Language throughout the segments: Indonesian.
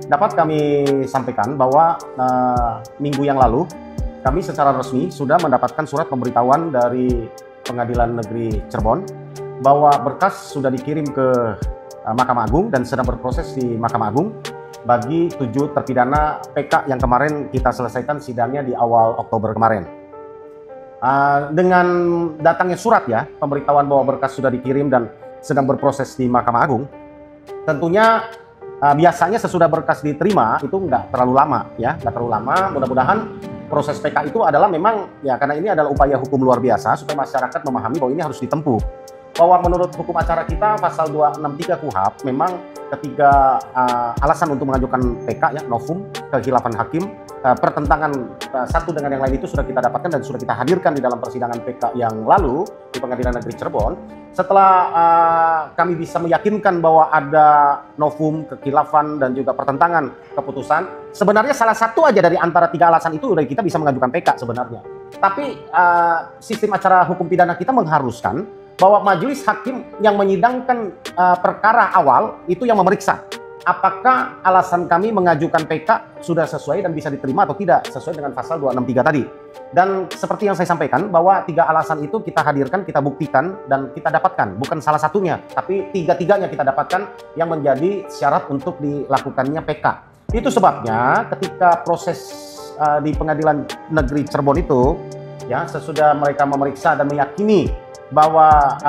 dapat kami sampaikan bahwa minggu yang lalu kami secara resmi sudah mendapatkan surat pemberitahuan dari Pengadilan Negeri Cirebon bahwa berkas sudah dikirim ke Mahkamah Agung dan sedang berproses di Mahkamah Agung bagi 7 terpidana PK yang kemarin kita selesaikan sidangnya di awal Oktober kemarin. Dengan datangnya surat ya, pemberitahuan bahwa berkas sudah dikirim dan sedang berproses di Mahkamah Agung, tentunya biasanya sesudah berkas diterima itu nggak terlalu lama ya, nggak terlalu lama. Mudah-mudahan proses PK itu adalah memang ya, karena ini adalah upaya hukum luar biasa supaya masyarakat memahami bahwa ini harus ditempuh. Bahwa menurut hukum acara kita pasal 263 KUHP memang ketiga alasan untuk mengajukan PK ya, novum, kekhilafan hakim, pertentangan satu dengan yang lain itu sudah kita dapatkan dan sudah kita hadirkan di dalam persidangan PK yang lalu di Pengadilan Negeri Cirebon. Setelah kami bisa meyakinkan bahwa ada novum, kekhilafan dan juga pertentangan keputusan, sebenarnya salah satu aja dari antara 3 alasan itu udah kita bisa mengajukan PK sebenarnya. Tapi sistem acara hukum pidana kita mengharuskan bahwa majelis hakim yang menyidangkan perkara awal itu yang memeriksa apakah alasan kami mengajukan PK sudah sesuai dan bisa diterima atau tidak sesuai dengan pasal 263 tadi. Dan seperti yang saya sampaikan bahwa 3 alasan itu kita hadirkan, kita buktikan dan kita dapatkan, bukan salah satunya, tapi 3-tiganya kita dapatkan yang menjadi syarat untuk dilakukannya PK. Itu sebabnya ketika proses di Pengadilan Negeri Cirebon itu ya, sesudah mereka memeriksa dan meyakini bahwa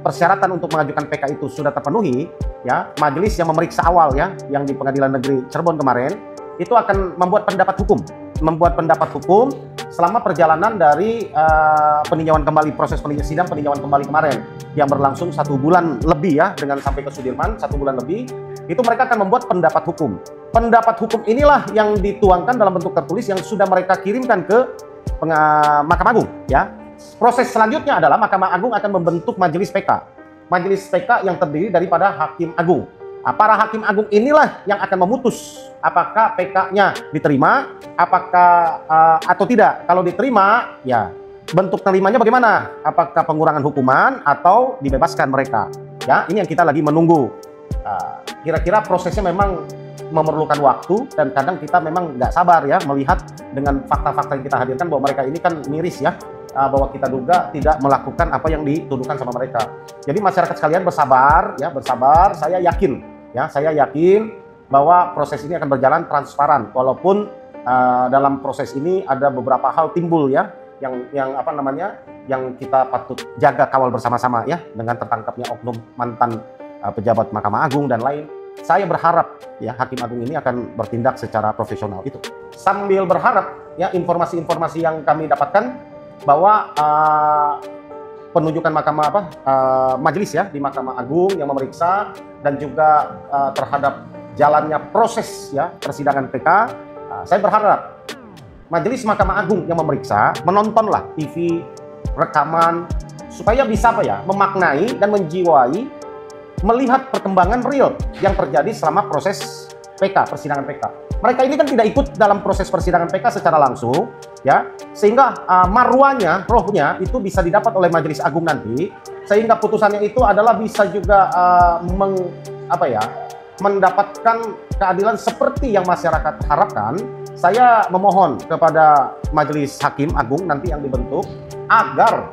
persyaratan untuk mengajukan PK itu sudah terpenuhi ya, majelis yang memeriksa awal ya, yang di Pengadilan Negeri Cirebon kemarin itu akan membuat pendapat hukum selama perjalanan dari peninjauan kembali, proses sidang peninjauan kembali kemarin yang berlangsung 1 bulan lebih ya, dengan sampai ke Sudirman 1 bulan lebih. Itu mereka akan membuat pendapat hukum. Pendapat hukum inilah yang dituangkan dalam bentuk tertulis yang sudah mereka kirimkan ke Mahkamah Agung ya. Proses selanjutnya adalah Mahkamah Agung akan membentuk majelis PK. Majelis PK yang terdiri daripada Hakim Agung. Para Hakim Agung inilah yang akan memutus apakah PK-nya diterima, apakah atau tidak. Kalau diterima, ya bentuk terimanya bagaimana? Apakah pengurangan hukuman atau dibebaskan mereka? Ya, ini yang kita lagi menunggu. Kira-kira prosesnya memang memerlukan waktu dan kadang kita memang nggak sabar ya melihat dengan fakta-fakta yang kita hadirkan bahwa mereka ini kan miris ya. Bahwa kita duga tidak melakukan apa yang dituduhkan sama mereka. Jadi masyarakat sekalian bersabar ya, bersabar. Saya yakin bahwa proses ini akan berjalan transparan. Walaupun dalam proses ini ada beberapa hal timbul ya, yang kita patut jaga kawal bersama-sama ya, dengan tertangkapnya oknum mantan pejabat Mahkamah Agung dan lain. Saya berharap ya Hakim Agung ini akan bertindak secara profesional itu. Sambil berharap ya, informasi-informasi yang kami dapatkan bahwa penunjukan majelis ya di Mahkamah Agung yang memeriksa dan juga terhadap jalannya proses ya persidangan PK, saya berharap majelis Mahkamah Agung yang memeriksa menontonlah TV rekaman supaya bisa memaknai dan menjiwai, melihat perkembangan real yang terjadi selama proses PK, persidangan PK. Mereka ini kan tidak ikut dalam proses persidangan PK secara langsung, ya, sehingga marwahnya, rohnya itu bisa didapat oleh Majelis Agung nanti, sehingga putusannya itu adalah bisa juga mendapatkan keadilan seperti yang masyarakat harapkan. Saya memohon kepada Majelis Hakim Agung nanti yang dibentuk agar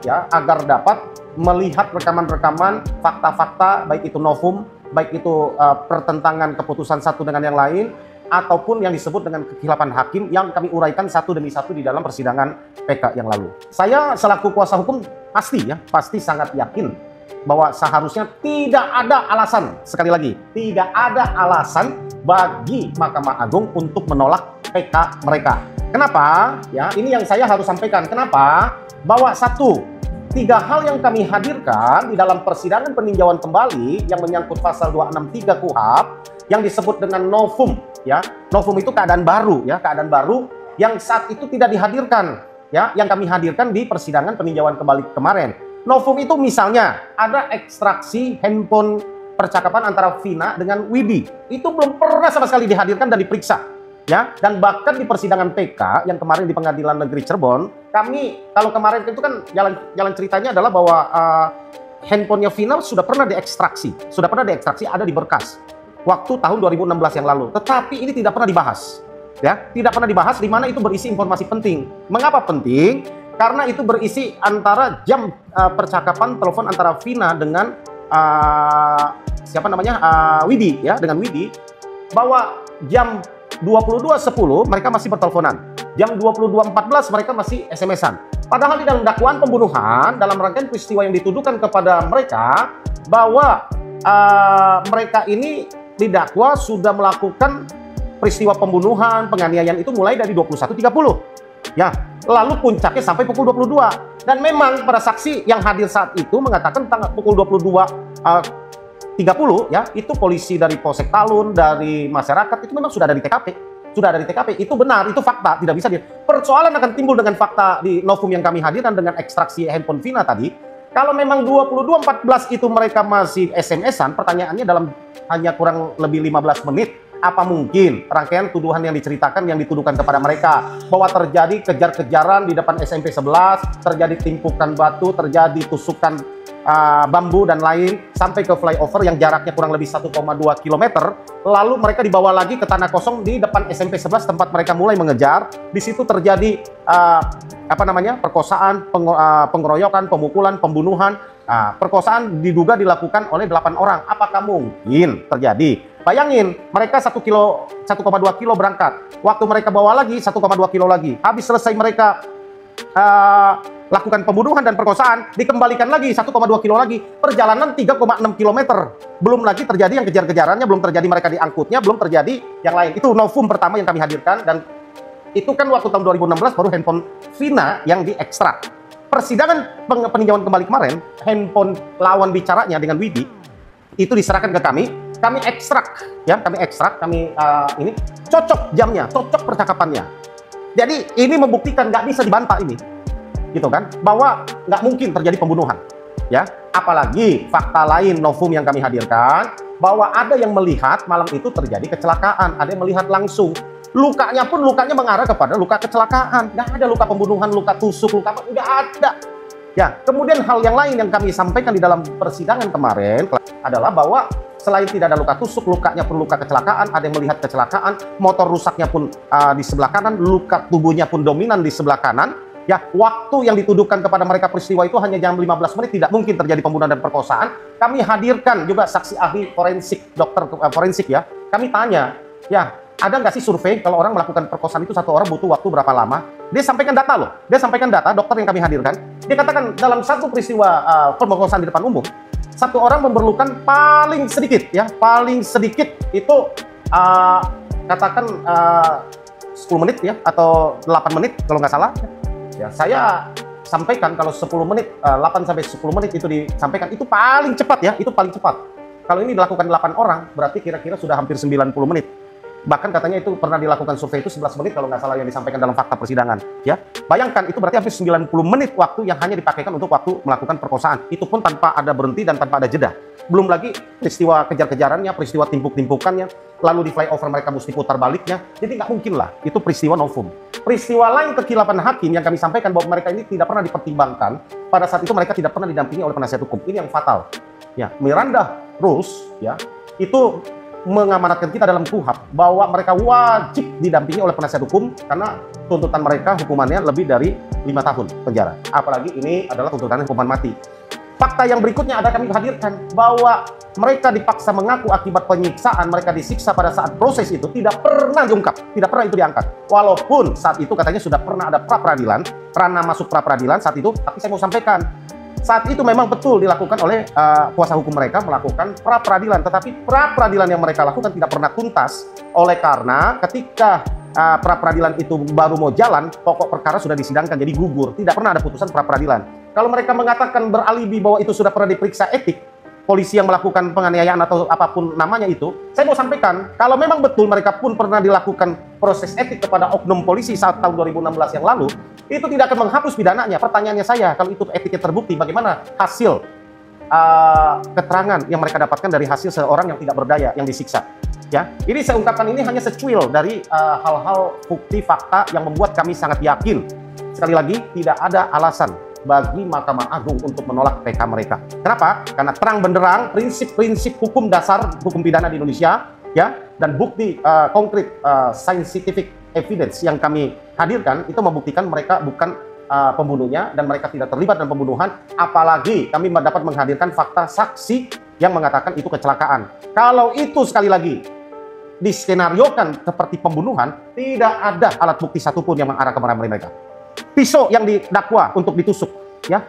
dapat melihat rekaman-rekaman, fakta-fakta, baik itu novum, baik itu pertentangan keputusan satu dengan yang lain, ataupun yang disebut dengan kekhilafan hakim yang kami uraikan satu demi satu di dalam persidangan PK yang lalu. Saya selaku kuasa hukum pasti sangat yakin bahwa seharusnya tidak ada alasan, sekali lagi, tidak ada alasan bagi Mahkamah Agung untuk menolak PK mereka. Kenapa? Ya, ini yang saya harus sampaikan. Kenapa? Bahwa 3 hal yang kami hadirkan di dalam persidangan peninjauan kembali yang menyangkut pasal 263 KUHP yang disebut dengan novum ya. Novum itu keadaan baru ya, keadaan baru yang saat itu tidak dihadirkan ya, yang kami hadirkan di persidangan peninjauan kembali kemarin. Novum itu misalnya ada ekstraksi handphone percakapan antara Vina dengan Widi. Itu belum pernah sama sekali dihadirkan dan diperiksa. Ya, dan bahkan di persidangan PK yang kemarin di Pengadilan Negeri Cirebon, kalau kemarin itu kan jalan ceritanya adalah bahwa handphonenya Vina sudah pernah diekstraksi ada di berkas. waktu tahun 2016 yang lalu. Tetapi ini tidak pernah dibahas. Ya, tidak pernah dibahas di mana itu berisi informasi penting. Mengapa penting? Karena itu berisi antara jam percakapan telepon antara Vina dengan siapa namanya? Widi ya, dengan Widi, bahwa jam 22.10 mereka masih berteleponan. Jam 22.14 mereka masih SMS-an. Padahal di dalam dakwaan pembunuhan, dalam rangkaian peristiwa yang dituduhkan kepada mereka, bahwa mereka ini didakwa sudah melakukan peristiwa pembunuhan, penganiayaan itu mulai dari 21.30. Ya, lalu puncaknya sampai pukul 22. Dan memang para saksi yang hadir saat itu mengatakan pukul 22.30 ya, itu polisi dari Polsek Talun, dari masyarakat itu memang sudah ada di TKP. Sudah ada di TKP. Itu benar, itu fakta, tidak bisa persoalan akan timbul dengan fakta di novum yang kami hadirkan dengan ekstraksi handphone Vina tadi. Kalau memang 22.14 itu mereka masih SMS-an, pertanyaannya dalam hanya kurang lebih 15 menit, apa mungkin rangkaian tuduhan yang diceritakan, yang dituduhkan kepada mereka, bahwa terjadi kejar-kejaran di depan SMP 11, terjadi timpukan batu, terjadi tusukan bambu dan lain, sampai ke flyover yang jaraknya kurang lebih 1,2 km, lalu mereka dibawa lagi ke tanah kosong di depan SMP 11 tempat mereka mulai mengejar. Di situ terjadi perkosaan, pengeroyokan, pemukulan, pembunuhan. Perkosaan diduga dilakukan oleh 8 orang. Apakah mungkin terjadi? Bayangin, mereka 1,2 kilo berangkat. Waktu mereka bawa lagi 1,2 kilo lagi. Habis selesai mereka lakukan pembunuhan dan perkosaan, dikembalikan lagi 1,2 kilo lagi. Perjalanan 3,6 kilometer. Belum lagi terjadi yang kejar-kejarannya, belum terjadi mereka diangkutnya, belum terjadi yang lain. Itu novum pertama yang kami hadirkan, dan itu kan waktu tahun 2016 baru handphone Vina yang diekstrak. Persidangan peninjauan kembali kemarin, handphone lawan bicaranya dengan Widi itu diserahkan ke kami ekstrak ya, kami ini cocok jamnya, cocok percakapannya. Jadi ini membuktikan, nggak bisa dibantah ini, gitu kan, bahwa nggak mungkin terjadi pembunuhan, ya. Apalagi fakta lain novum yang kami hadirkan, bahwa ada yang melihat malam itu terjadi kecelakaan, ada yang melihat langsung. Lukanya pun mengarah kepada luka kecelakaan, nggak ada luka pembunuhan, luka tusuk, luka apa, nggak ada. Ya, kemudian hal yang lain yang kami sampaikan di dalam persidangan kemarin adalah bahwa selain tidak ada luka tusuk, lukanya pun luka kecelakaan, ada yang melihat kecelakaan, motor rusaknya pun di sebelah kanan, luka tubuhnya pun dominan di sebelah kanan. Ya, waktu yang dituduhkan kepada mereka peristiwa itu hanya jam 15 menit, tidak mungkin terjadi pembunuhan dan perkosaan. Kami hadirkan juga saksi ahli forensik, dokter forensik ya. Kami tanya, ya, ada nggak sih survei kalau orang melakukan perkosaan itu satu orang butuh waktu berapa lama? Dia sampaikan data loh, dia sampaikan data, dokter yang kami hadirkan. Dia katakan dalam satu peristiwa pemerkosaan di depan umum, satu orang memerlukan paling sedikit itu katakan 10 menit ya, atau 8 menit kalau nggak salah. Ya, saya sampaikan kalau 10 menit, 8 sampai 10 menit itu disampaikan, itu paling cepat ya, itu paling cepat. Kalau ini dilakukan 8 orang, berarti kira-kira sudah hampir 90 menit. Bahkan katanya itu pernah dilakukan survei itu 11 menit kalau nggak salah yang disampaikan dalam fakta persidangan. Ya, bayangkan itu berarti hampir 90 menit waktu yang hanya dipakaikan untuk waktu melakukan perkosaan. Itu pun tanpa ada berhenti dan tanpa ada jeda. Belum lagi peristiwa kejar-kejarannya, peristiwa timpuk-timpukannya, lalu di flyover mereka mesti putar baliknya. Jadi nggak mungkin lah, itu peristiwa novum. Peristiwa lain kekilapan hakim yang kami sampaikan bahwa mereka ini tidak pernah dipertimbangkan. Pada saat itu mereka tidak pernah didampingi oleh penasihat hukum. Ini yang fatal. Ya, Miranda Rules ya, itu mengamanatkan kita dalam KUHAP bahwa mereka wajib didampingi oleh penasihat hukum karena tuntutan mereka hukumannya lebih dari 5 tahun penjara. Apalagi ini adalah tuntutan hukuman mati. Fakta yang berikutnya ada kami hadirkan bahwa mereka dipaksa mengaku akibat penyiksaan, mereka disiksa pada saat proses itu tidak pernah diungkap, tidak pernah itu diangkat. Walaupun saat itu katanya sudah pernah ada pra-peradilan, ranah masuk pra-peradilan saat itu, tapi saya mau sampaikan, saat itu memang betul dilakukan oleh kuasa hukum mereka melakukan pra-peradilan, tetapi pra-peradilan yang mereka lakukan tidak pernah tuntas, oleh karena ketika pra-peradilan itu baru mau jalan, pokok perkara sudah disidangkan, jadi gugur, tidak pernah ada putusan pra-peradilan. Kalau mereka mengatakan beralibi bahwa itu sudah pernah diperiksa etik, polisi yang melakukan penganiayaan atau apapun namanya itu, saya mau sampaikan, kalau memang betul mereka pun pernah dilakukan proses etik kepada oknum polisi saat tahun 2016 yang lalu, itu tidak akan menghapus pidananya. Pertanyaannya saya, kalau itu etiknya terbukti, bagaimana hasil keterangan yang mereka dapatkan dari hasil seorang yang tidak berdaya, yang disiksa? Ya, ini saya ungkapkan ini hanya secuil dari hal-hal bukti fakta yang membuat kami sangat yakin. Sekali lagi, tidak ada alasan bagi Mahkamah Agung untuk menolak PK mereka. Kenapa? Karena terang benderang prinsip-prinsip hukum dasar hukum pidana di Indonesia ya, dan bukti konkret scientific evidence yang kami hadirkan itu membuktikan mereka bukan pembunuhnya dan mereka tidak terlibat dalam pembunuhan. Apalagi kami dapat menghadirkan fakta saksi yang mengatakan itu kecelakaan. Kalau itu sekali lagi diskenariokan seperti pembunuhan, tidak ada alat bukti satupun yang mengarah kepada mereka. Pisau yang didakwa untuk ditusuk, ya,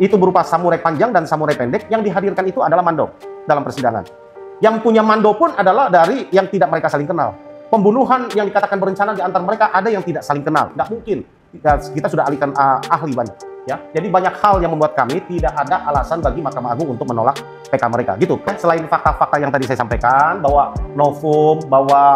itu berupa samurai panjang dan samurai pendek. Yang dihadirkan itu adalah Mando dalam persidangan. Yang punya Mando pun adalah dari yang tidak mereka saling kenal. Pembunuhan yang dikatakan berencana di antara mereka ada yang tidak saling kenal. Nggak mungkin. Kita sudah alihkan ahli banyak. Ya, jadi banyak hal yang membuat kami tidak ada alasan bagi Mahkamah Agung untuk menolak PK mereka. Gitu. Selain fakta-fakta yang tadi saya sampaikan bahwa novum, bahwa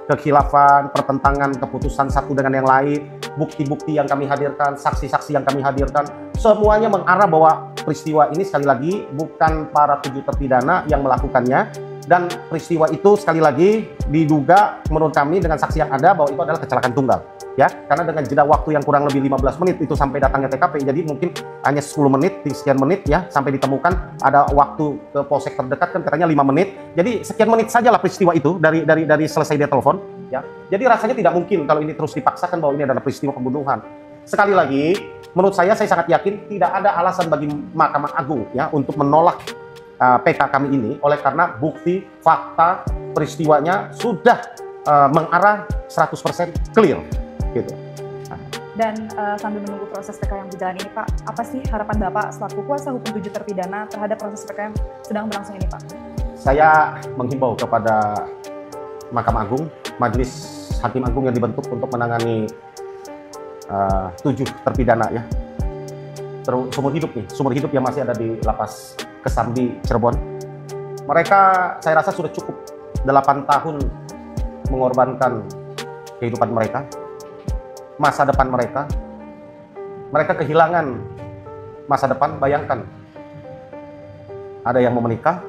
kekhilafan, pertentangan keputusan satu dengan yang lain, bukti-bukti yang kami hadirkan, saksi-saksi yang kami hadirkan, semuanya mengarah bahwa peristiwa ini sekali lagi bukan para 7 terpidana yang melakukannya, dan peristiwa itu sekali lagi diduga menurut kami dengan saksi yang ada bahwa itu adalah kecelakaan tunggal. Ya, karena dengan jeda waktu yang kurang lebih 15 menit itu sampai datangnya TKP, jadi mungkin hanya 10 menit, sekian menit ya, sampai ditemukan. Ada waktu ke polsek terdekat kan katanya 5 menit, jadi sekian menit sajalah peristiwa itu dari selesai dia telepon. Ya, jadi rasanya tidak mungkin kalau ini terus dipaksakan bahwa ini adalah peristiwa pembunuhan. Sekali lagi, menurut saya sangat yakin tidak ada alasan bagi Mahkamah Agung ya untuk menolak PK kami ini, oleh karena bukti, fakta, peristiwanya sudah mengarah 100% clear. Gitu. Dan sambil menunggu proses PK yang berjalan ini, Pak, apa sih harapan Bapak selaku kuasa hukum 7 terpidana terhadap proses PK yang sedang berlangsung ini, Pak? Saya menghimbau kepada Mahkamah Agung, Majelis Hakim Agung yang dibentuk untuk menangani 7 terpidana ya, seumur hidup yang masih ada di lapas Kesambi Cirebon. Mereka saya rasa sudah cukup 8 tahun mengorbankan kehidupan mereka, masa depan mereka kehilangan masa depan. Bayangkan, ada yang mau menikah,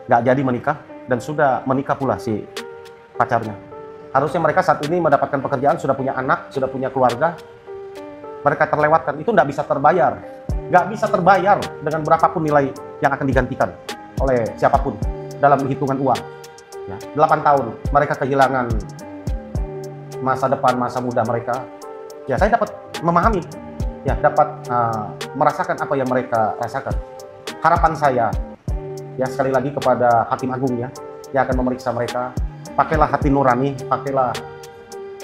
nggak jadi menikah, dan sudah menikah pula si pacarnya. Harusnya mereka saat ini mendapatkan pekerjaan, sudah punya anak, sudah punya keluarga. Mereka terlewatkan, itu nggak bisa terbayar. Nggak bisa terbayar dengan berapapun nilai yang akan digantikan oleh siapapun dalam hitungan uang. Ya, 8 tahun mereka kehilangan masa depan, masa muda mereka. Ya, saya dapat memahami, ya, dapat merasakan apa yang mereka rasakan. Harapan saya, ya, sekali lagi kepada Hakim Agung ya, yang akan memeriksa mereka, pakailah hati nurani, pakailah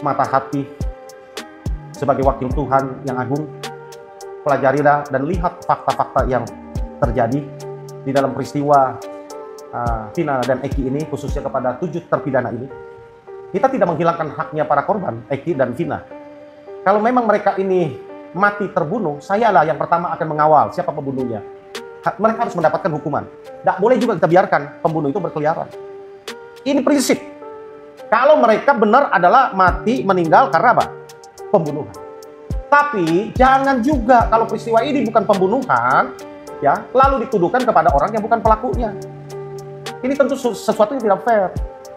mata hati sebagai wakil Tuhan yang agung. Pelajarilah dan lihat fakta-fakta yang terjadi di dalam peristiwa Vina dan Eki ini, khususnya kepada 7 terpidana ini. Kita tidak menghilangkan haknya para korban, Eki dan Vina. Kalau memang mereka ini mati terbunuh, saya lah yang pertama akan mengawal siapa pembunuhnya. Mereka harus mendapatkan hukuman. Tidak boleh juga kita biarkan pembunuh itu berkeliaran. Ini prinsip. Kalau mereka benar adalah mati, meninggal karena apa? Pembunuhan. Tapi jangan juga kalau peristiwa ini bukan pembunuhan, ya, lalu dituduhkan kepada orang yang bukan pelakunya. Ini tentu sesuatu yang tidak fair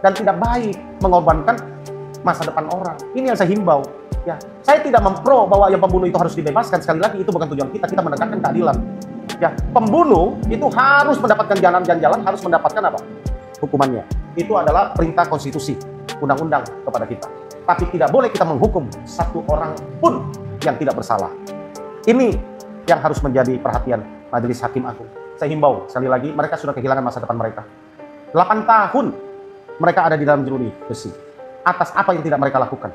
dan tidak baik, mengorbankan masa depan orang. Ini yang saya himbau. Ya, saya tidak mempro bahwa yang pembunuh itu harus dibebaskan. Sekali lagi, itu bukan tujuan kita. Kita menegakkan keadilan. Ya, pembunuh itu harus mendapatkan jalan harus mendapatkan apa? Hukumannya. Itu adalah perintah konstitusi, undang-undang kepada kita. Tapi tidak boleh kita menghukum satu orang pun yang tidak bersalah. Ini yang harus menjadi perhatian Majelis Hakim Agung. Saya himbau, sekali lagi, mereka sudah kehilangan masa depan mereka. 8 tahun mereka ada di dalam jeruji besi. Atas apa yang tidak mereka lakukan?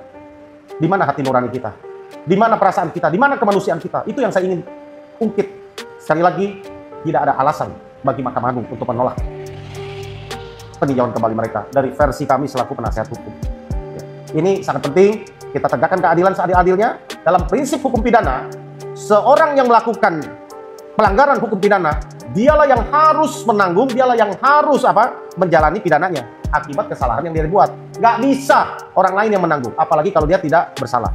Di mana hati nurani kita? Di mana perasaan kita? Di mana kemanusiaan kita? Itu yang saya ingin ungkit. Sekali lagi, tidak ada alasan bagi Mahkamah Agung untuk menolak peninjauan kembali mereka dari versi kami selaku penasihat hukum. Ya. Ini sangat penting, kita tegakkan keadilan seadil-adilnya. Dalam prinsip hukum pidana, seorang yang melakukan pelanggaran hukum pidana, dialah yang harus menanggung, dialah yang harus menjalani pidananya akibat kesalahan yang dia buat. Nggak bisa orang lain yang menanggung, apalagi kalau dia tidak bersalah.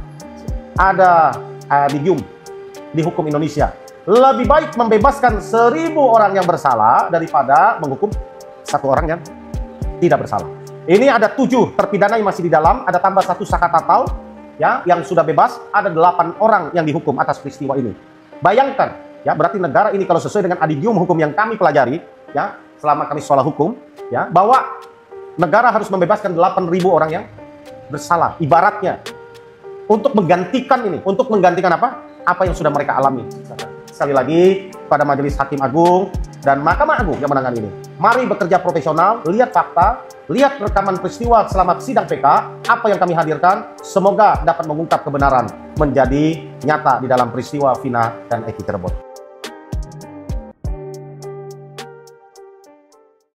Ada adigium di hukum Indonesia. Lebih baik membebaskan 1000 orang yang bersalah daripada menghukum 1 orang yang tidak bersalah. Ini ada 7 terpidana yang masih di dalam, ada tambah 1 Saka Tatal ya, yang sudah bebas, ada 8 orang yang dihukum atas peristiwa ini. Bayangkan, ya, berarti negara ini kalau sesuai dengan adigium hukum yang kami pelajari, ya, selama kami sekolah hukum, ya, bahwa negara harus membebaskan 8.000 orang yang bersalah. Ibaratnya untuk menggantikan ini, untuk menggantikan apa? Apa yang sudah mereka alami. Sekali lagi pada Majelis Hakim Agung dan Mahkamah Agung yang menangani ini, mari bekerja profesional, lihat fakta, lihat rekaman peristiwa selama sidang PK, apa yang kami hadirkan, semoga dapat mengungkap kebenaran menjadi nyata di dalam peristiwa Vina dan Eki Cirebon.